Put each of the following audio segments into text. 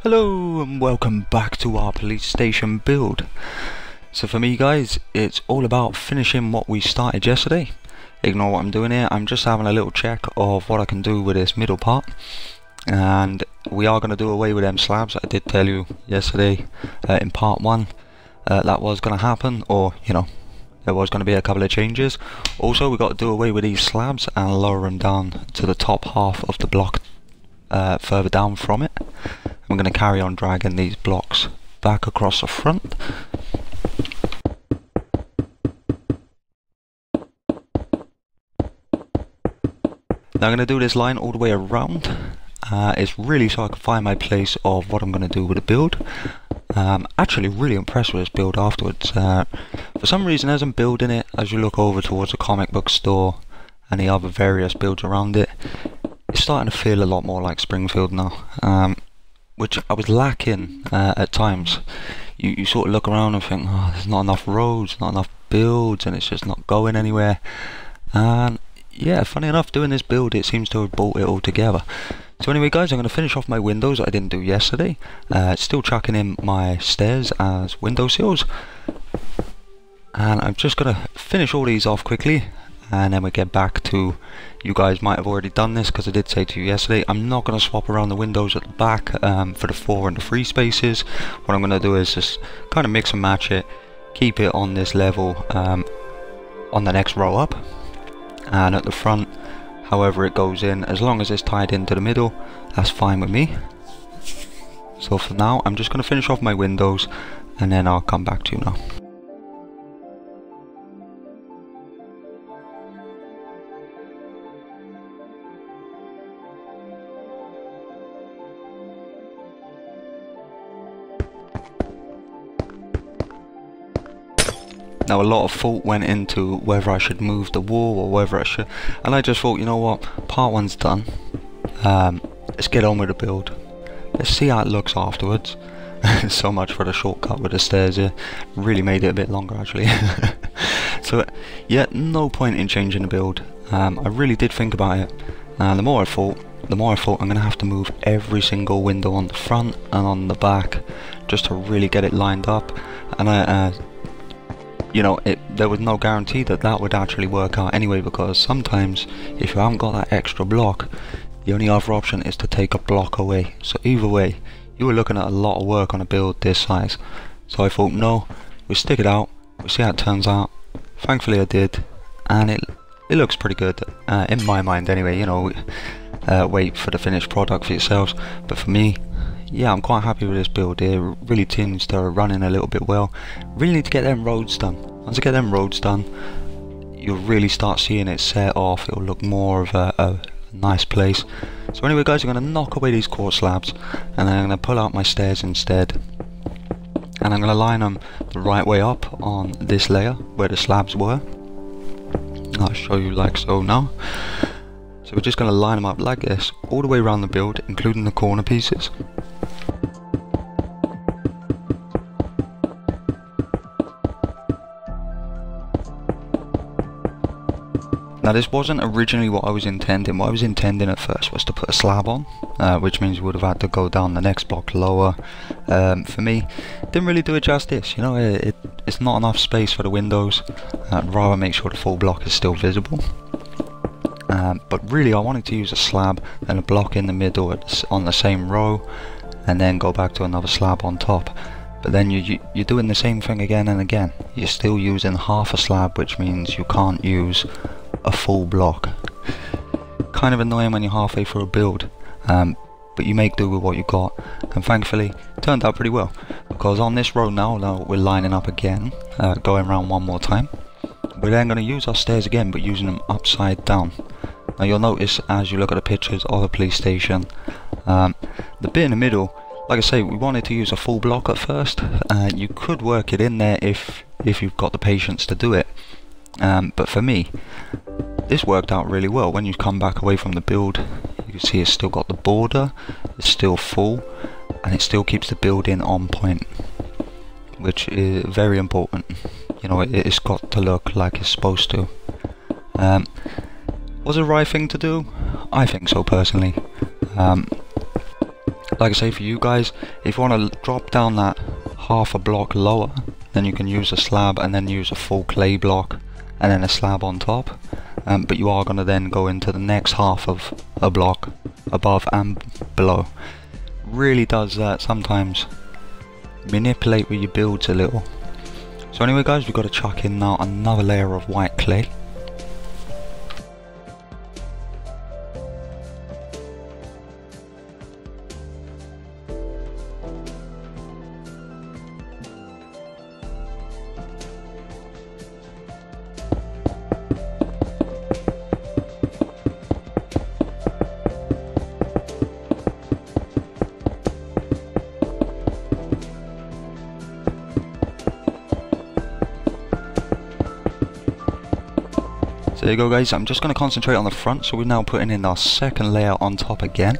Hello and welcome back to our police station build. So for me guys, it's all about finishing what we started yesterday. Ignore what I'm doing here, I'm just having a little check of what I can do with this middle part. And we are going to do away with them slabs. I did tell you yesterday in part 1 that was going to happen, or you know, there was going to be a couple of changes. Also we got to do away with these slabs and lower them down to the top half of the block further down from it. I'm going to carry on dragging these blocks back across the front. Now I'm going to do this line all the way around. It's really so I can find my place of what I'm going to do with the build. Actually really impressed with this build afterwards. For some reason as I'm building it, as you look over towards the comic book store and the other various builds around it, it's starting to feel a lot more like Springfield now. Which I was lacking at times. You sort of look around and think, oh, there's not enough roads, not enough builds, and it's just not going anywhere. And yeah, funny enough, doing this build, it seems to have brought it all together. So anyway guys, I'm going to finish off my windows that I didn't do yesterday. Still chucking in my stairs as window sills. And I'm just going to finish all these off quickly, and then we get back to, you guys might have already done this because I did say to you yesterday, I'm not going to swap around the windows at the back for the 4 and the 3 spaces. What I'm going to do is just kind of mix and match it, keep it on this level on the next row up, and at the front, however it goes in, as long as it's tied into the middle, that's fine with me. So for now, I'm just going to finish off my windows and then I'll come back to you now. Now a lot of thought went into whether I should move the wall or whether I should, and I just thought, you know what, part 1's done, let's get on with the build, let's see how it looks afterwards. So much for the shortcut with the stairs here, really made it a bit longer actually. So yeah, no point in changing the build. I really did think about it, and the more I thought I'm going to have to move every single window on the front and on the back just to really get it lined up. And you know, there was no guarantee that that would actually work out anyway, because sometimes if you haven't got that extra block, the only other option is to take a block away. So either way, you were looking at a lot of work on a build this size. So I thought, no, we'll stick it out, we'll see how it turns out. Thankfully I did, and it looks pretty good, in my mind anyway. You know, wait for the finished product for yourselves, but for me, yeah, I'm quite happy with this build here. It really seems to running a little bit well. Really need to get them roads done. Once I get them roads done, you'll really start seeing it set off. It'll look more of a nice place. So anyway guys, I'm going to knock away these quartz slabs, and then I'm going to pull out my stairs instead. And I'm going to line them the right way up on this layer where the slabs were. I'll show you like so now. So we're just going to line them up like this, all the way around the build, including the corner pieces. Now this wasn't originally what I was intending. What I was intending at first was to put a slab on, which means you would have had to go down the next block lower. For me, didn't really do it justice. You know, it's not enough space for the windows. I'd rather make sure the full block is still visible. But really I wanted to use a slab and a block in the middle on the same row, and then go back to another slab on top. But then you're doing the same thing again and again. You're still using half a slab, which means you can't use a full block. Kind of annoying when you're halfway through a build, but you make do with what you got, and thankfully it turned out pretty well, because on this row now we're lining up again, going around one more time. We're then going to use our stairs again, but using them upside down. Now you'll notice as you look at the pictures of the police station, the bit in the middle, like I say, we wanted to use a full block at first. You could work it in there if you've got the patience to do it, but for me this worked out really well. When you come back away from the build, you can see it's still got the border, it's still full, and it still keeps the building on point, which is very important. You know, it's got to look like it's supposed to. Was it the right thing to do? I think so personally. Like I say, for you guys, if you want to drop down that half a block lower, then you can use a slab and then use a full clay block and then a slab on top. But you are going to then go into the next half of a block above and below. Really does sometimes manipulate with your builds a little. So anyway guys, we've got to chuck in now another layer of white clay. So there you go guys, I'm just going to concentrate on the front, so we're now putting in our second layer on top again.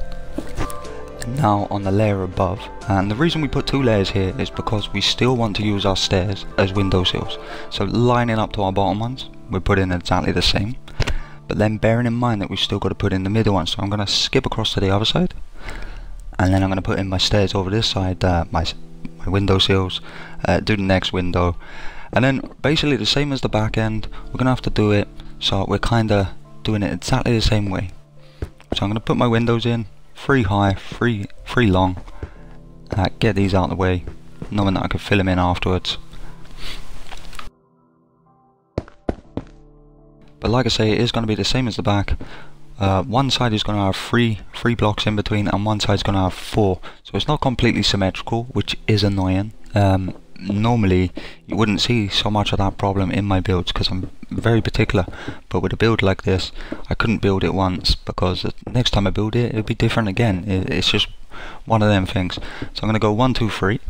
And now on the layer above, and the reason we put two layers here is because we still want to use our stairs as windowsills. So lining up to our bottom ones, we're putting exactly the same. But then bearing in mind that we've still got to put in the middle one, so I'm going to skip across to the other side. And then I'm going to put in my stairs over this side, my windowsills, do the next window. And then basically the same as the back end, we're going to have to do it. So we're kind of doing it exactly the same way. So I'm going to put my windows in, 3 high, 3 long, get these out of the way, knowing that I can fill them in afterwards. But like I say, it is going to be the same as the back. One side is going to have three blocks in between, and one side is going to have 4. So it's not completely symmetrical, which is annoying. Normally you wouldn't see so much of that problem in my builds because I'm very particular, but with a build like this I couldn't build it once because the next time I build it, it'll be different again. It's just one of them things. So I'm going to go 1 2 3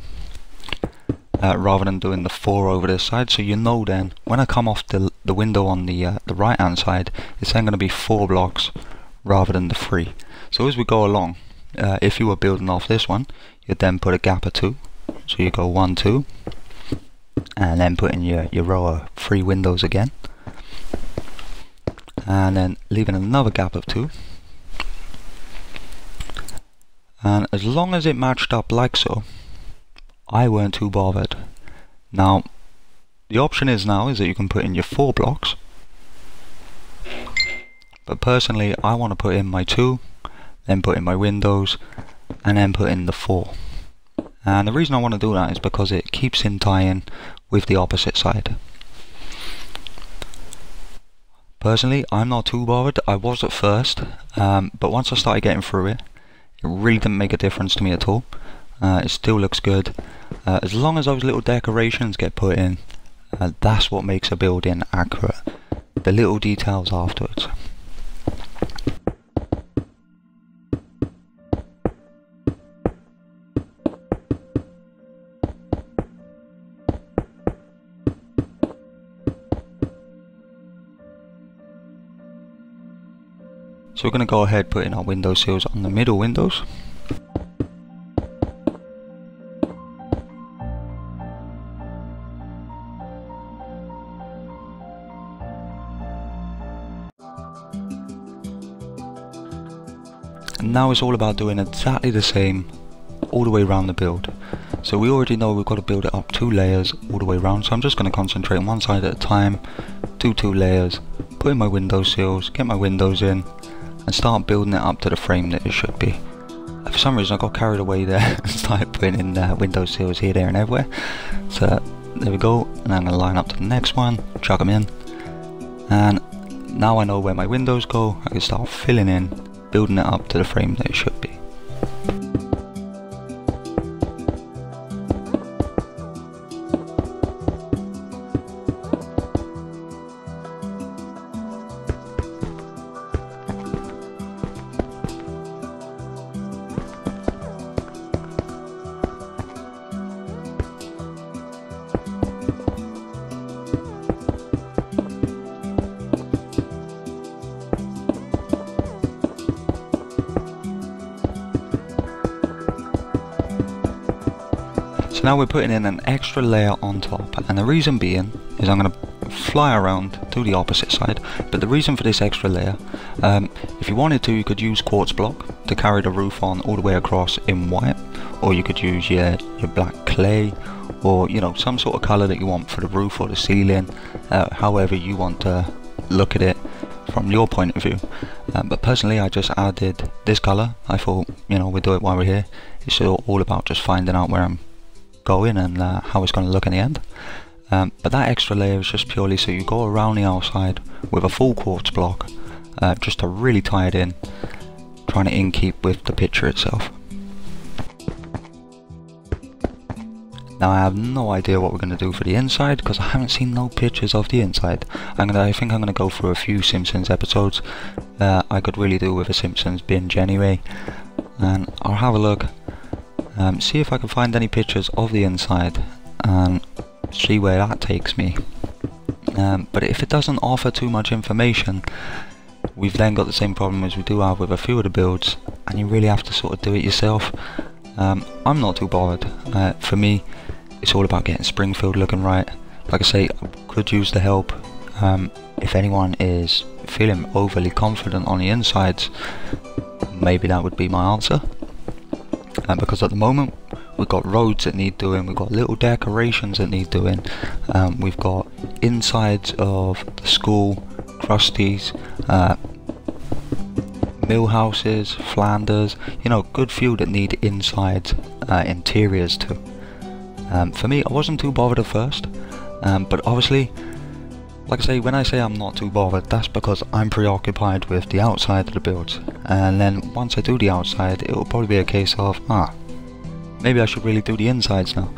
rather than doing the 4 over this side, so you know then when I come off the window on the right hand side, it's then going to be 4 blocks rather than the 3. So as we go along, if you were building off this one, you'd then put a gap of 2. So you go 1 2 and then put in your row of 3 windows again, and then leaving another gap of 2, and as long as it matched up like so, I weren't too bothered. Now the option is that you can put in your 4 blocks, but personally I want to put in my 2, then put in my windows, and then put in the 4. And the reason I want to do that is because it keeps in tie-in with the opposite side. Personally, I'm not too bothered. I was at first, but once I started getting through it, it really didn't make a difference to me at all. It still looks good. As long as those little decorations get put in, that's what makes a building accurate. The little details afterwards. So we're going to go ahead putting our windowsills on the middle windows. And now it's all about doing exactly the same all the way around the build. So we already know we've got to build it up 2 layers all the way around, so I'm just going to concentrate on one side at a time, do 2 layers, put in my windowsills, get my windows in, and start building it up to the frame that it should be. For some reason I got carried away there and started putting in windowsills here, there and everywhere. So there we go, and I'm going to line up to the next one, chuck them in, and now I know where my windows go. I can start filling in, building it up to the frame that it should be. So now we're putting in an extra layer on top, and the reason being is I'm going to fly around to the opposite side. But the reason for this extra layer, if you wanted to, you could use quartz block to carry the roof on all the way across in white, or you could use your black clay, or you know, some sort of color that you want for the roof or the ceiling, however you want to look at it from your point of view. But personally, I just added this color. I thought, you know, we'll do it while we're here. It's all about just finding out where I'm going and how it's going to look in the end. But that extra layer is just purely so you go around the outside with a full quartz block, just to really tie it in, trying to in keep with the picture itself. Now I have no idea what we're going to do for the inside because I haven't seen no pictures of the inside. I think I'm going to go through a few Simpsons episodes. I could really do with a Simpsons binge anyway, and I'll have a look, see if I can find any pictures of the inside and see where that takes me. But if it doesn't offer too much information, we've then got the same problem as we do have with a few of the builds, and you really have to sort of do it yourself. I'm not too bothered. For me, it's all about getting Springfield looking right. Like I say, I could use the help. If anyone is feeling overly confident on the insides, maybe that would be my answer. Because at the moment, we've got roads that need doing, we've got little decorations that need doing, we've got insides of the school, crusties, mill houses, Flanders, you know, good few that need insides, interiors too. For me, I wasn't too bothered at first, but obviously, like I say, when I say I'm not too bothered, that's because I'm preoccupied with the outside of the builds, and then once I do the outside, it will probably be a case of, maybe I should really do the insides now.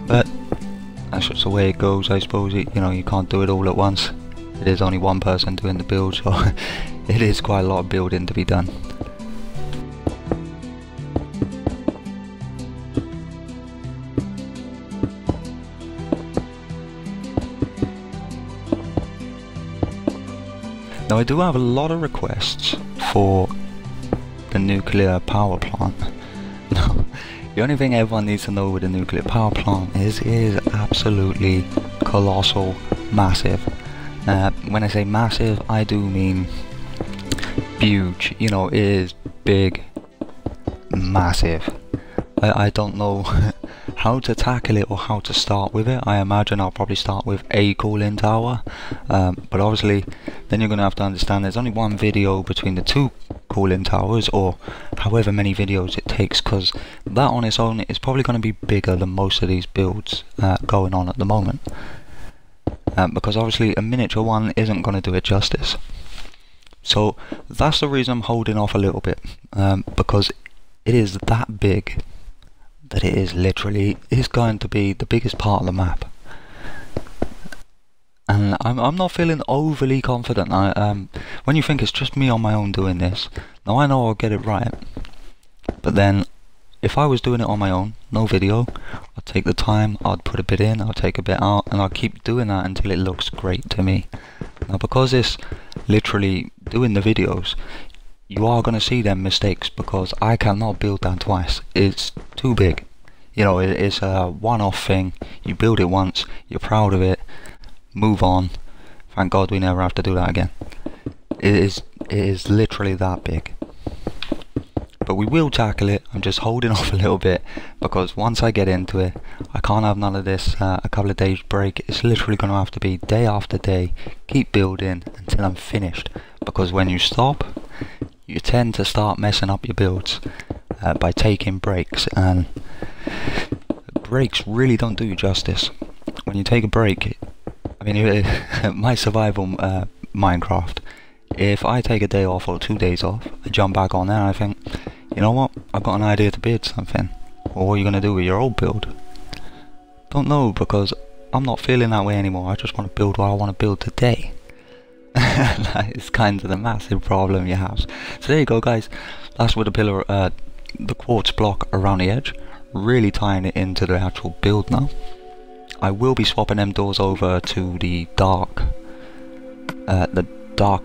But that's just the way it goes, I suppose. You know, you can't do it all at once. It is only one person doing the build, so it is quite a lot of building to be done. Now I do have a lot of requests for the nuclear power plant. Now, the only thing everyone needs to know with the nuclear power plant is it is absolutely colossal, massive. When I say massive, I do mean huge. You know, it is big, massive. I don't know how to tackle it or how to start with it. I imagine I'll probably start with a cooling tower, but obviously then you're going to have to understand there's only one video between the two cooling towers, or however many videos it takes, because that on its own is probably going to be bigger than most of these builds going on at the moment, because obviously a miniature one isn't going to do it justice. So that's the reason I'm holding off a little bit, because it is that big that it is literally going to be the biggest part of the map, and I'm not feeling overly confident. When you think it's just me on my own doing this, now I know I'll get it right, but then if I was doing it on my own, no video, I'd take the time, I'd put a bit in, I'll take a bit out, and I'll keep doing that until it looks great to me. Now because it's literally doing the videos, you are going to see them mistakes, because I cannot build that twice. It's too big. You know, it's a one-off thing. You build it once, you're proud of it, move on. Thank God we never have to do that again. It is literally that big. But we will tackle it. I'm just holding off a little bit, because once I get into it, I can't have none of this a couple of days break. It's literally going to have to be day after day, keep building until I'm finished, because when you stop, you tend to start messing up your builds by taking breaks, and breaks really don't do you justice. When you take a break, I mean, my survival Minecraft, if I take a day off or 2 days off, I jump back on there and I think, you know what, I've got an idea to build something. Well, what are you going to do with your old build? Don't know, because I'm not feeling that way anymore. I just want to build what I want to build today. That is kind of the massive problem you have. So there you go, guys. That's with the pillar, the quartz block around the edge, really tying it into the actual build now. I will be swapping them doors over to the dark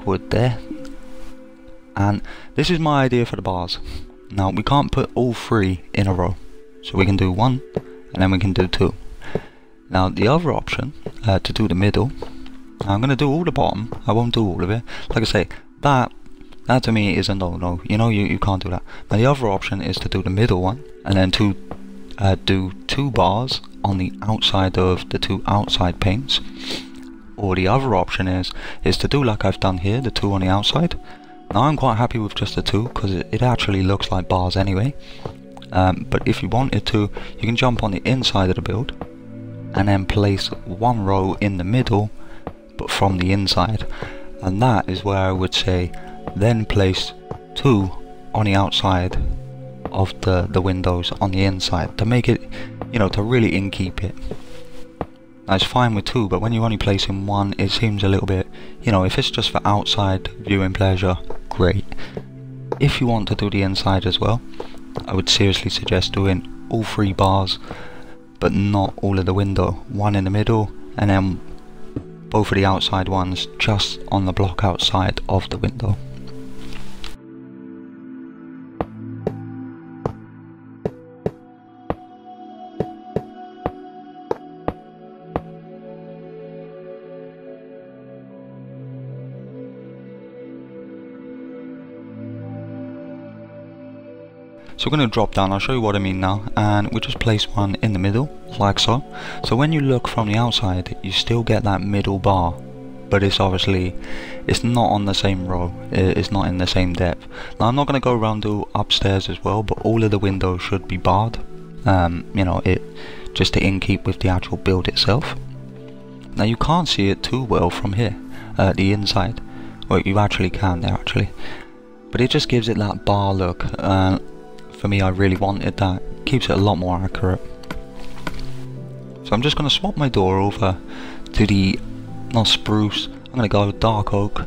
wood there, and this is my idea for the bars. Now we can't put all three in a row, so we can do one and then we can do two. Now the other option to do the middle, I'm going to do all the bottom, I won't do all of it. Like I say, that to me is a no-no, you know, you can't do that. Now the other option is to do the middle one, and then to do 2 bars on the outside of the 2 outside paints. Or the other option is to do like I've done here, the 2 on the outside. Now I'm quite happy with just the 2 because it actually looks like bars anyway. But if you wanted to, you can jump on the inside of the build and then place 1 row in the middle, but from the inside. And that is where I would say then place 2 on the outside of the windows on the inside to make it, you know, to really inkeep it. Now it's fine with 2, but when you're only placing 1, it seems a little bit, you know, if it's just for outside viewing pleasure, great. If you want to do the inside as well, I would seriously suggest doing all 3 bars, but not all of the window. 1 in the middle, and then both of the outside ones just on the block outside of the window. So we're going to drop down, I'll show you what I mean now, and we'll just place 1 in the middle, like so. So when you look from the outside, you still get that middle bar, but it's obviously, it's not on the same row, it's not in the same depth. Now I'm not going to go around to upstairs as well, but all of the windows should be barred, you know, just to inkeep with the actual build itself. Now you can't see it too well from here, the inside, well you actually can there actually, but it just gives it that bar look. For me, I really wanted that. Keeps it a lot more accurate. So I'm just going to swap my door over to the, not spruce, I'm going to go dark oak,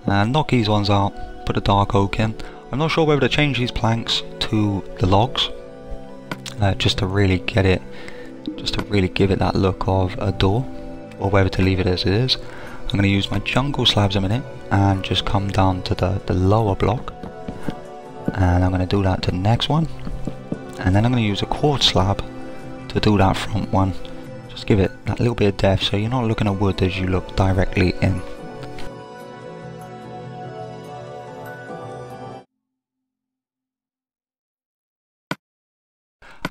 and knock these ones out, put a dark oak in. I'm not sure whether to change these planks to the logs, just to really get it, just to really give it that look of a door, or whether to leave it as it is. I'm going to use my jungle slabs a minute, and just come down to the lower block. And I'm going to do that to the next one, and then I'm going to use a quartz slab to do that front one. Just give it that little bit of depth so you're not looking at wood as you look directly in.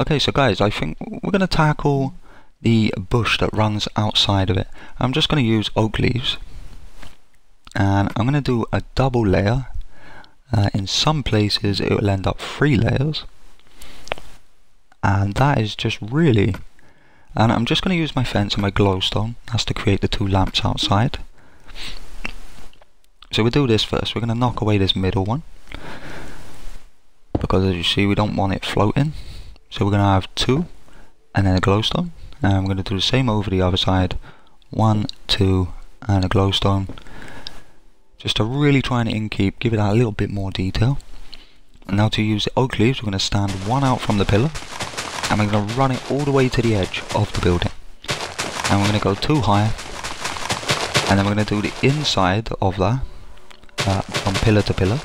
Okay, so guys, I think we're going to tackle the bush that runs outside of it. I'm just going to use oak leaves, and I'm going to do a double layer. In some places it will end up 3 layers, and that is just really, and I'm just going to use my fence and my glowstone, that's to create the 2 lamps outside. So we'll do this first. We're going to knock away this middle one, because as you see we don't want it floating, so we're going to have 2 and then a glowstone, and we're going to do the same over the other side, 1, 2 and a glowstone. Just to really try and inkeep, give it that a little bit more detail. And now to use the oak leaves, we're going to stand 1 out from the pillar, and we're going to run it all the way to the edge of the building. And we're going to go 2 higher, and then we're going to do the inside of that, from pillar to pillar.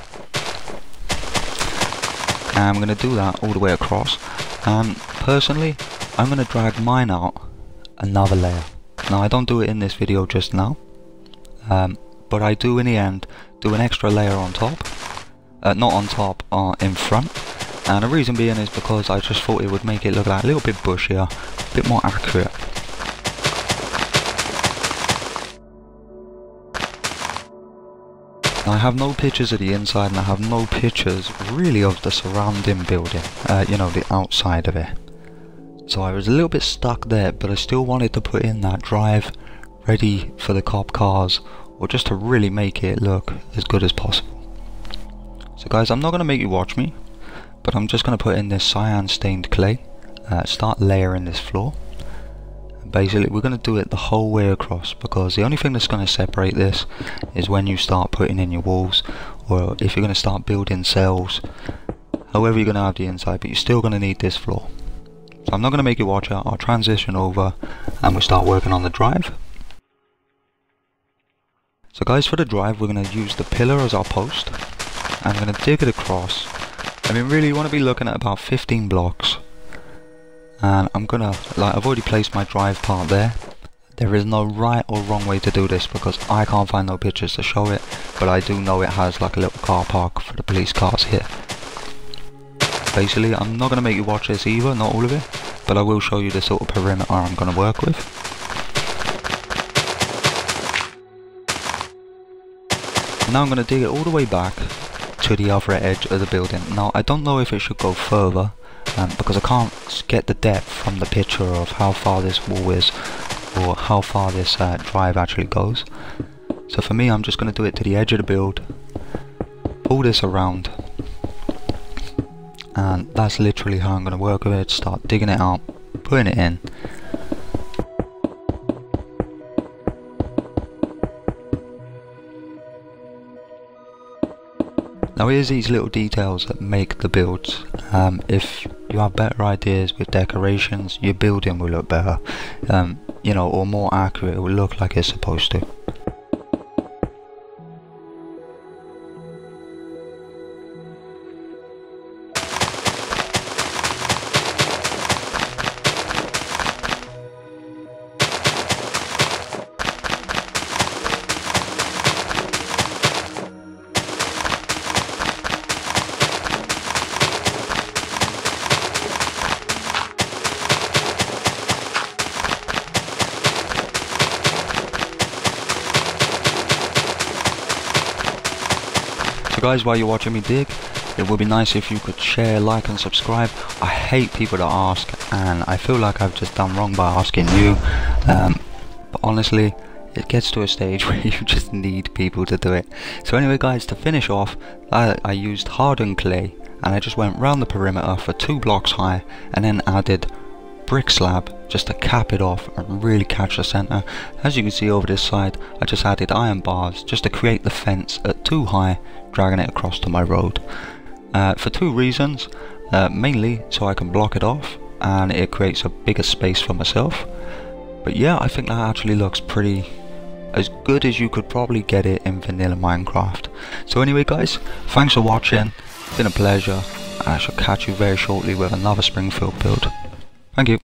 And we're going to do that all the way across. And personally, I'm going to drag mine out another layer. Now I don't do it in this video just now. But I do in the end do an extra layer on top, not on top, in front, and the reason being is because I just thought it would make it look like a little bit bushier, a bit more accurate. Now I have no pictures of the inside, and I have no pictures really of the surrounding building, you know, the outside of it. So I was a little bit stuck there, but I still wanted to put in that drive ready for the cop cars, or just to really make it look as good as possible. So guys, I'm not going to make you watch me, but I'm just going to put in this cyan stained clay, start layering this floor. Basically we're going to do it the whole way across, because the only thing that's going to separate this is when you start putting in your walls, or if you're going to start building cells, however you're going to have the inside, but you're still going to need this floor. So I'm not going to make you watch it, I'll transition over and we'll start working on the drive. So guys, for the drive we're going to use the pillar as our post, and we're going to dig it across. I mean really you want to be looking at about 15 blocks, and I'm gonna, like, I've already placed my drive part there. There is no right or wrong way to do this because I can't find no pictures to show it, but I do know it has like a little car park for the police cars here. Basically, I'm not going to make you watch this either, not all of it, but I will show you the sort of perimeter I'm going to work with. Now I'm going to dig it all the way back to the other edge of the building. Now I don't know if it should go further, because I can't get the depth from the picture of how far this wall is, or how far this drive actually goes. So for me, I'm just going to do it to the edge of the build, pull this around, and that's literally how I'm going to work with it. Start digging it out, putting it in. Now here's these little details that make the builds. If you have better ideas with decorations, your building will look better, you know, or more accurate. It will look like it's supposed to. So guys, while you're watching me dig, it would be nice if you could share, like and subscribe. I hate people that ask, and I feel like I've just done wrong by asking you, but honestly it gets to a stage where you just need people to do it. So anyway guys, to finish off, I used hardened clay, and I just went round the perimeter for 2 blocks high, and then added brick slab just to cap it off and really catch the center. As you can see over this side, I just added iron bars just to create the fence at 2 high, dragging it across to my road, for 2 reasons. Mainly so I can block it off and it creates a bigger space for myself. But yeah, I think that actually looks pretty as good as you could probably get it in vanilla Minecraft. So anyway guys, thanks for watching, it's been a pleasure, and I shall catch you very shortly with another Springfield build. Thank you.